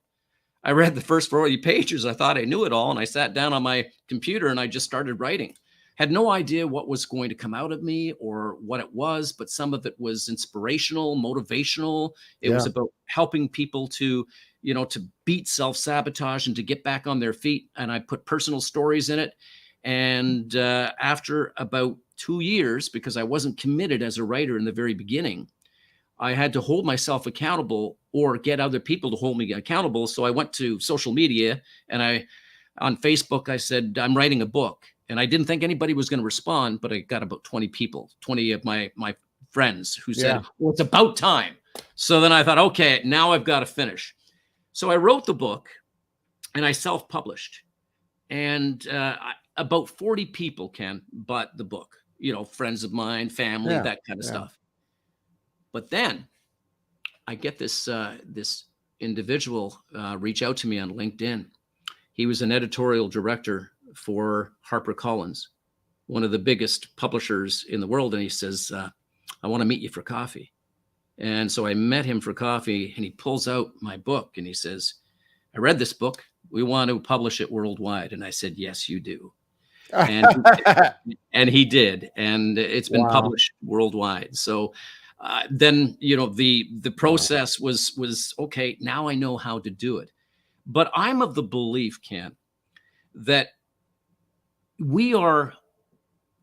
I read the first 40 pages. I thought I knew it all. And I sat down on my computer and I just started writing. Had no idea what was going to come out of me or what it was, but some of it was inspirational, motivational. It was Yeah. about helping people to, to beat self-sabotage and to get back on their feet. And I put personal stories in it. And after about 2 years, because I wasn't committed as a writer in the very beginning, I had to hold myself accountable or get other people to hold me accountable. So I went to social media and on Facebook, I said, I'm writing a book. And I didn't think anybody was going to respond, but I got about 20 people, 20 of my friends who said, Yeah. well, it's about time. So then I thought, okay, now I've got to finish. So I wrote the book and I self-published. And about 40 people, Ken, bought the book, friends of mine, family, Yeah. that kind of stuff. But then I get this individual reach out to me on LinkedIn. He was an editorial director for HarperCollins, one of the biggest publishers in the world. And he says, I want to meet you for coffee. And so I met him for coffee and he pulls out my book and he says, I read this book. We want to publish it worldwide. And I said, yes, you do. And he did. And it's been published worldwide. So then, the process was okay. Now I know how to do it. But I'm of the belief, Ken, that we are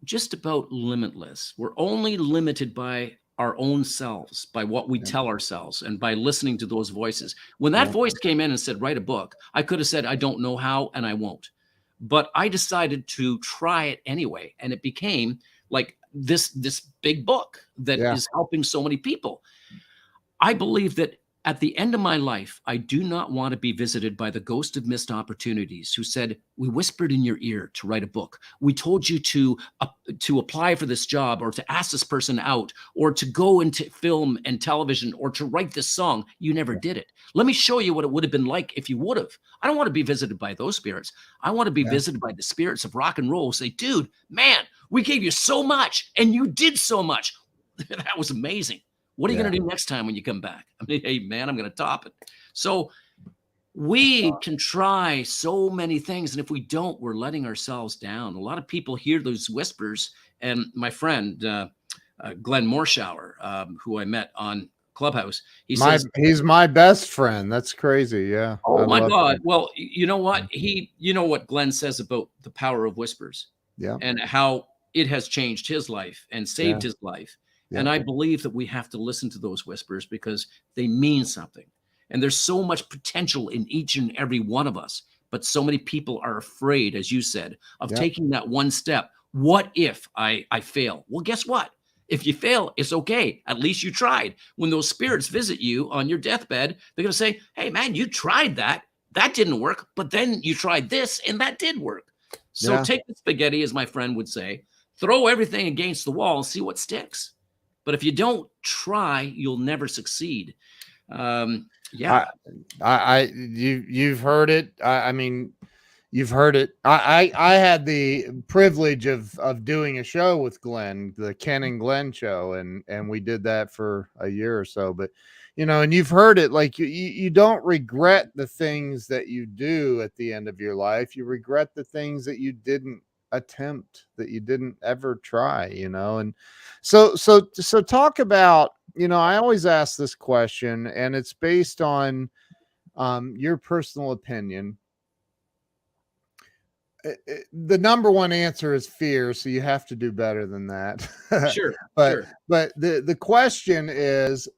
just about limitless. We're only limited by our own selves, by what we tell ourselves and by listening to those voices. When that voice came in and said, write a book, I could have said, I don't know how, and I won't. But I decided to try it anyway. And it became like this big book that is helping so many people. I believe that At the end of my life, I do not want to be visited by the ghost of missed opportunities who said, we whispered in your ear to write a book. We told you to apply for this job, or to ask this person out, or to go into film and television, or to write this song. You never did it. Let me show you what it would have been like if you would have. I don't want to be visited by those spirits. I want to be visited by the spirits of rock and roll who say, dude, man, we gave you so much and you did so much. That was amazing. What are you going to do next time when you come back? I mean, hey, man, I'm going to top it. So we can try so many things. And if we don't, we're letting ourselves down. A lot of people hear those whispers. And my friend, Glenn Morshower, who I met on Clubhouse, says, he's my best friend. That's crazy. Yeah. Oh my God. Well, you know what? You know what Glenn says about the power of whispers, and how it has changed his life and saved his life. And I believe that we have to listen to those whispers because they mean something. And there's so much potential in each and every one of us. But so many people are afraid, as you said, of taking that one step. What if I fail? Well, guess what? If you fail, it's okay. At least you tried. When those spirits visit you on your deathbed, they're going to say, hey, man, you tried that. That didn't work. But then you tried this and that did work. So take the spaghetti, as my friend would say, throw everything against the wall and see what sticks. But if you don't try, you'll never succeed. You've heard it. I mean, you've heard it. I had the privilege of doing a show with Glenn, the Ken and Glenn show, and we did that for a year or so. But and you've heard it. Like you don't regret the things that you do at the end of your life. You regret the things that you didn't attempt, that you didn't ever try, and so talk about, I always ask this question, and it's based on your personal opinion. The number one answer is fear, so you have to do better than that. Sure. But the question is,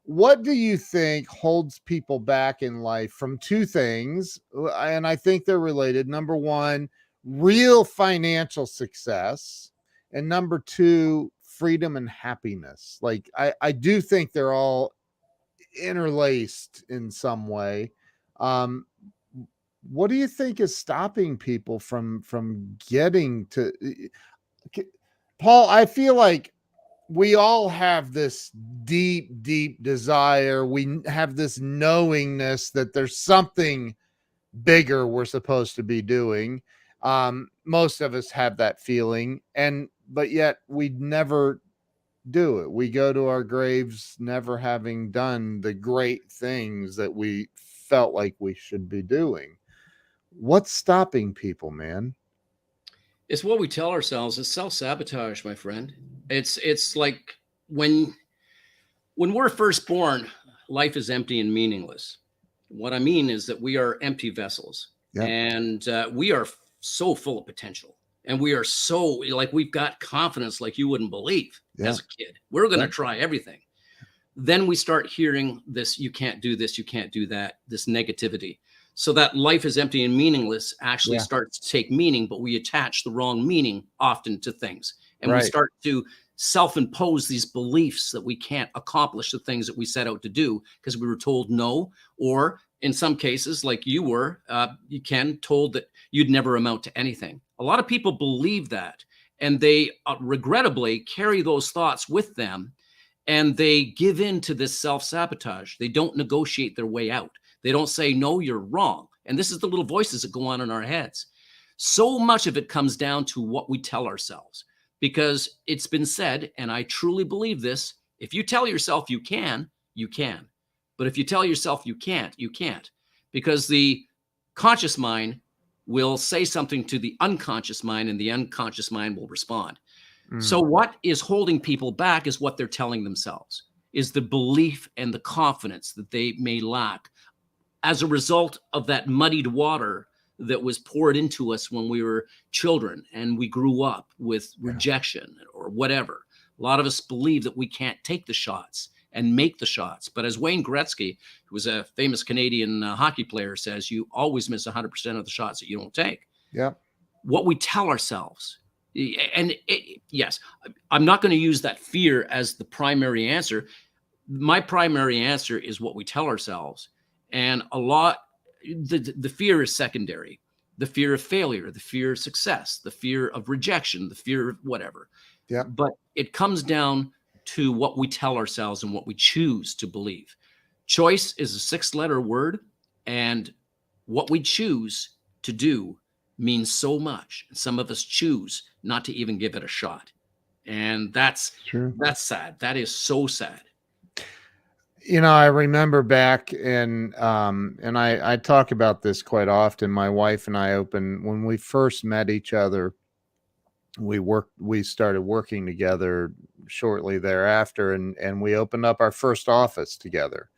what do you think holds people back in life from two things? And I think they're related. Number one, real financial success, and number two, freedom and happiness. Like I do think they're all interlaced in some way. What do you think is stopping people from getting to, Paul? I feel like we all have this deep desire. We have this knowingness that there's something bigger we're supposed to be doing. Most of us have that feeling, but yet we never do it. We go to our graves never having done the great things that we felt like we should be doing. What's stopping people, man? It's what we tell ourselves. It's self-sabotage, my friend. It's like when we're first born, life is empty and meaningless. What I mean is that we are empty vessels, and we are so full of potential, and we are so, like, we've got confidence like you wouldn't believe as a kid. We're going to try everything. Then we start hearing this, you can't do this, you can't do that, this negativity. So that life is empty and meaningless actually starts to take meaning, but we attach the wrong meaning often to things. And we start to self-impose these beliefs that we can't accomplish the things that we set out to do because we were told no, or in some cases, like you were, you can told that you'd never amount to anything. A lot of people believe that, and they regrettably carry those thoughts with them, and they give in to this self-sabotage. They don't negotiate their way out. They don't say, no, you're wrong. And this is the little voices that go on in our heads. So much of it comes down to what we tell ourselves, because it's been said, and I truly believe this, if you tell yourself you can, you can. But if you tell yourself you can't, you can't. Because the conscious mind will say something to the unconscious mind, and the unconscious mind will respond. So what is holding people back is what they're telling themselves, is the belief and the confidence that they may lack as a result of that muddied water that was poured into us when we were children and we grew up with rejection or whatever. A lot of us believe that we can't take the shots and make the shots. But as Wayne Gretzky, who was a famous Canadian hockey player, says, you always miss 100% of the shots that you don't take. Yeah. What we tell ourselves. And yes, I'm not going to use that fear as the primary answer. my primary answer is what we tell ourselves. And a lot, the fear is secondary. The fear of failure, the fear of success, the fear of rejection, the fear of whatever. Yep. But it comes down to what we tell ourselves and what we choose to believe. Choice is a 6-letter word, and what we choose to do means so much. Some of us choose not to even give it a shot. And that's sad. That is so sad. I remember back and I talk about this quite often. My wife and I when we first met each other, we started working together shortly thereafter, and we opened up our first office together.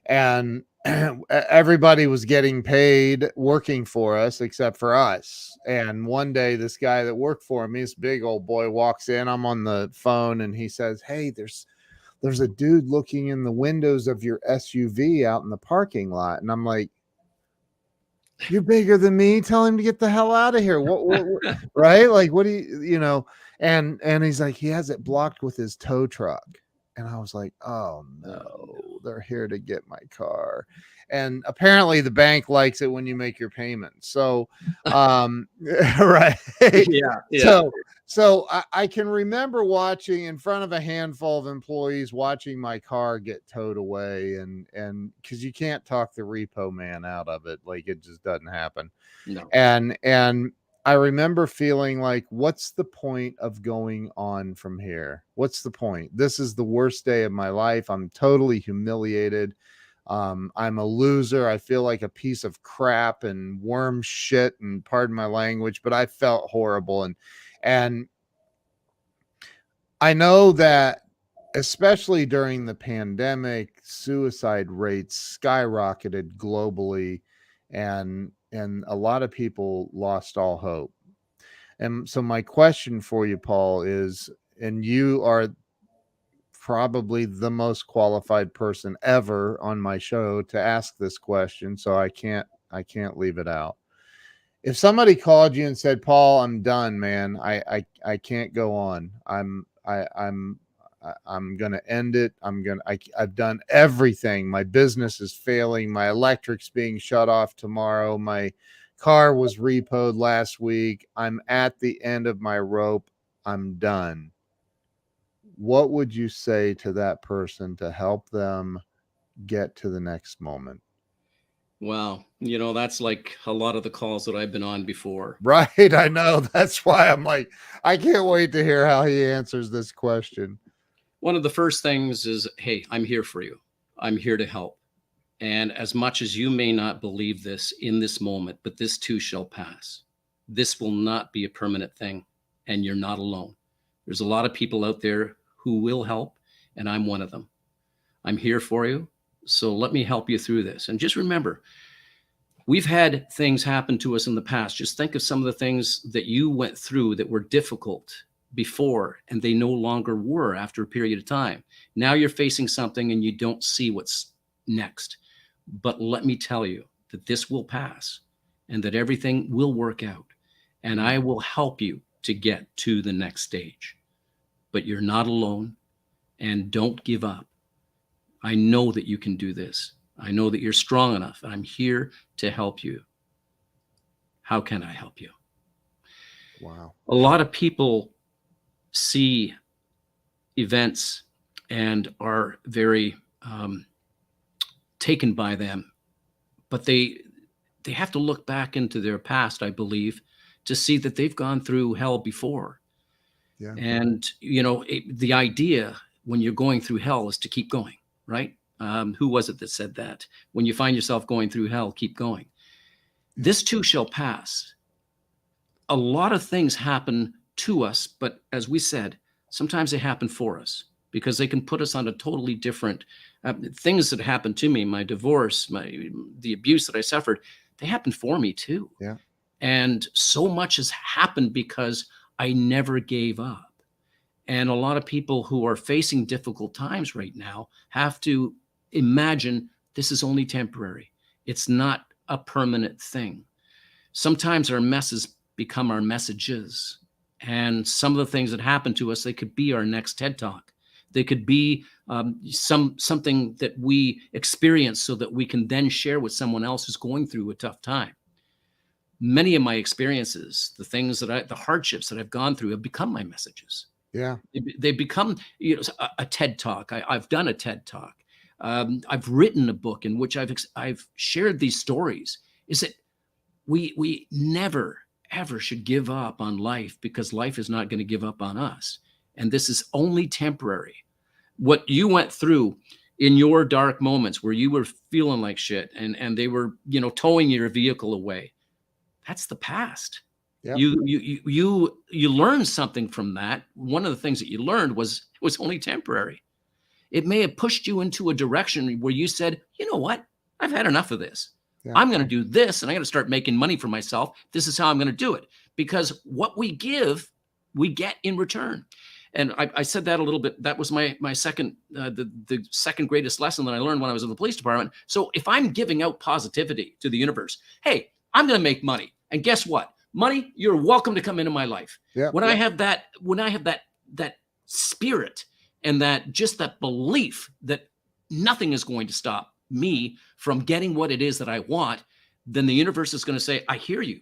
And everybody was getting paid working for us except for us. And one day this guy that worked for me, this big old boy, walks in. I'm on the phone and he says, "Hey, there's a dude looking in the windows of your SUV out in the parking lot." And I'm like, "You're bigger than me. Tell him to get the hell out of here." What right? Like, what do you? And he's like, "He has it blocked with his tow truck." And I was like, "Oh no, they're here to get my car." And apparently the bank likes it when you make your payments. So, right. Yeah. So I can remember watching in front of a handful of employees, watching my car get towed away, and because you can't talk the repo man out of it, like it just doesn't happen. No. And I remember feeling like, what's the point of going on from here? What's the point? This is the worst day of my life. I'm totally humiliated. I'm a loser. I feel like a piece of crap and worm shit, and pardon my language, but I felt horrible. And I know that especially during the pandemic, suicide rates skyrocketed globally, and a lot of people lost all hope. And so my question for you, Paul, is, and you are probably the most qualified person ever on my show to ask this question, so I can't leave it out. If somebody called you and said, "Paul, I'm done, man. I can't go on. I'm gonna end it. I've done everything. My business is failing. My electric's being shut off tomorrow. My car was repoed last week. I'm at the end of my rope. I'm done." What would you say to that person to help them get to the next moment? Wow. That's like a lot of the calls that I've been on before. Right. I know. That's why I'm like, I can't wait to hear how he answers this question. One of the first things is, hey, I'm here for you. I'm here to help. And as much as you may not believe this in this moment, but this too shall pass. This will not be a permanent thing, and you're not alone. There's a lot of people out there who will help, and I'm one of them. I'm here for you. So let me help you through this. And just remember, we've had things happen to us in the past. Just think of some of the things that you went through that were difficult before, and they no longer were after a period of time. Now you're facing something and you don't see what's next. But let me tell you that this will pass and that everything will work out. And I will help you to get to the next stage. But you're not alone, and don't give up. I know that you can do this. I know that you're strong enough, and I'm here to help you. How can I help you? Wow. A lot of people see events and are very taken by them, but they have to look back into their past, I believe, to see that they've gone through hell before. Yeah. And the idea when you're going through hell is to keep going, right? Who was it that said that? When you find yourself going through hell, keep going. This too shall pass. A lot of things happen to us, but as we said, sometimes they happen for us because they can put us on a totally different things that happened to me. My divorce, the abuse that I suffered, they happened for me too. Yeah. And so much has happened because I never gave up. And a lot of people who are facing difficult times right now have to imagine this is only temporary. It's not a permanent thing. Sometimes our messes become our messages. And some of the things that happen to us, they could be our next TED Talk. They could be something that we experience so that we can then share with someone else who's going through a tough time. Many of my experiences, the hardships that I've gone through have become my messages. Yeah. They become, a TED Talk. I've done a TED Talk. I've written a book in which I've shared these stories. Is that we never ever should give up on life, because life is not going to give up on us, and this is only temporary. What you went through in your dark moments, where you were feeling like shit, and they were towing your vehicle away, that's the past. Yep. You learned something from that. One of the things that you learned was it was only temporary. It may have pushed you into a direction where you said, you know what, I've had enough of this. Yeah. I'm going to do this, and I'm going to start making money for myself. This is how I'm going to do it, because what we give, we get in return. And I said that a little bit. That was my second, the second greatest lesson that I learned when I was in the police department. So if I'm giving out positivity to the universe, hey, I'm going to make money. And guess what? Money, you're welcome to come into my life. Yeah. When I have that spirit, and that belief that nothing is going to stop me from getting what it is that I want, then the universe is going to say, I hear you,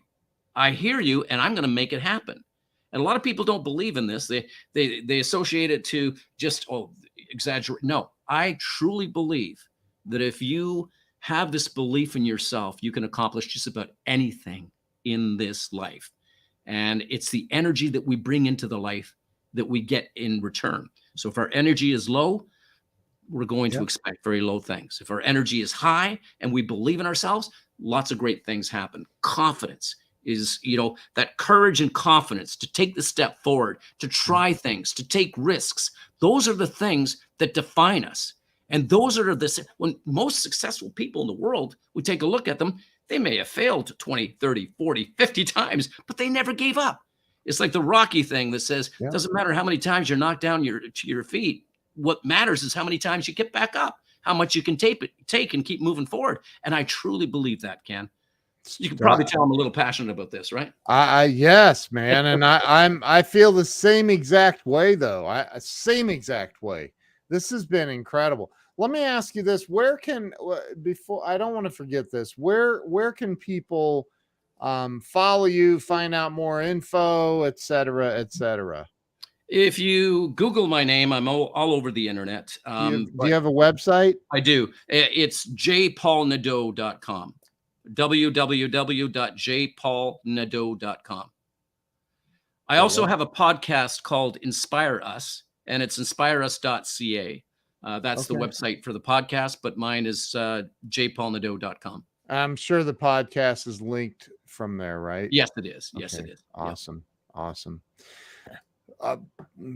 and I'm going to make it happen. And a lot of people don't believe in this. They associate it to just, exaggerate. No, I truly believe that if you have this belief in yourself, you can accomplish just about anything in this life. And it's the energy that we bring into the life that we get in return. So if our energy is low, we're going to expect very low things. If our energy is high and we believe in ourselves, lots of great things happen. Confidence is, that courage and confidence to take the step forward, to try things, to take risks. Those are the things that define us. And those are when most successful people in the world, we take a look at them, they may have failed 20, 30, 40, 50 times, but they never gave up. It's like the Rocky thing that says, it doesn't matter how many times you're knocked down to your feet. What matters is how many times you get back up, how much you can take and keep moving forward. And I truly believe that, Ken. You can probably tell I'm a little passionate about this, right? Yes, man. And I feel the same exact way, though. Same exact way. This has been incredible. Let me ask you this: before I don't want to forget this, where can people follow you, find out more info, et cetera, et cetera? If you Google my name, I'm all over the internet. Do you have a website? I do. It's jpaulnadeau.com. www.jpaulnadeau.com. I also have a podcast called Inspire Us, and it's inspireus.ca. That's the website for the podcast, but mine is jpaulnadeau.com. I'm sure the podcast is linked from there, right? Yes, it is. Yes, it is. Awesome. Yep. Awesome.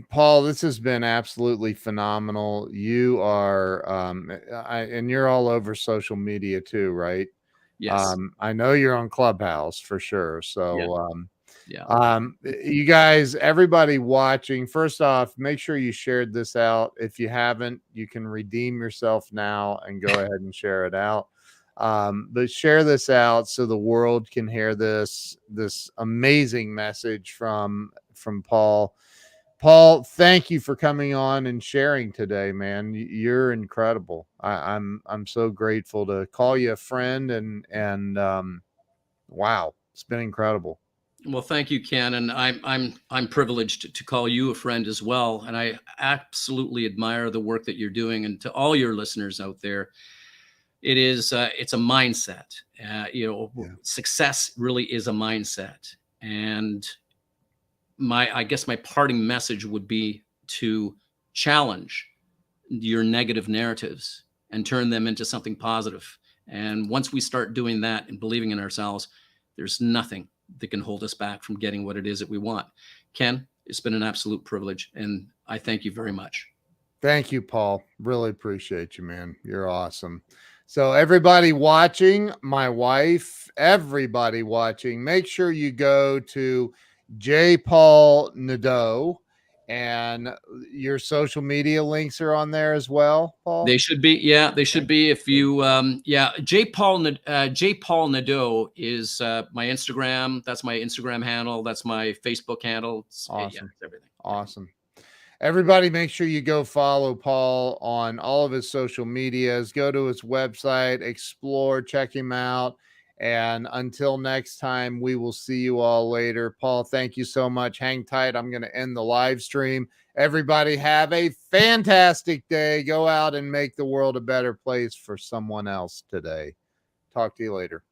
Paul, this has been absolutely phenomenal. You are, and you're all over social media too, right? Yes. I know you're on Clubhouse for sure. So, yeah. You guys, everybody watching, first off, make sure you shared this out. If you haven't, you can redeem yourself now and go ahead and share it out. But share this out so the world can hear this amazing message from Paul. Paul, thank you for coming on and sharing today, man. You're incredible. I'm so grateful to call you a friend, and wow, it's been incredible. Well, thank you, Ken, and I'm privileged to call you a friend as well. And I absolutely admire the work that you're doing. And to all your listeners out there, it's a mindset. Success really is a mindset. And I guess my parting message would be to challenge your negative narratives and turn them into something positive. And once we start doing that and believing in ourselves, there's nothing that can hold us back from getting what it is that we want. Ken, it's been an absolute privilege, and I thank you very much. Thank you, Paul. Really appreciate you, man. You're awesome. So everybody watching, my wife, everybody watching, make sure you go to J. Paul Nadeau, and your social media links are on there as well, Paul. They should be. Yeah, they should be. If you, J. Paul Nadeau is my Instagram. That's my Instagram handle. That's my Facebook handle. Awesome. Everything. Awesome. Everybody, make sure you go follow Paul on all of his social medias. Go to his website, explore, check him out. And until next time, we will see you all later. Paul, thank you so much. Hang tight. I'm going to end the live stream. Everybody have a fantastic day. Go out and make the world a better place for someone else today. Talk to you later.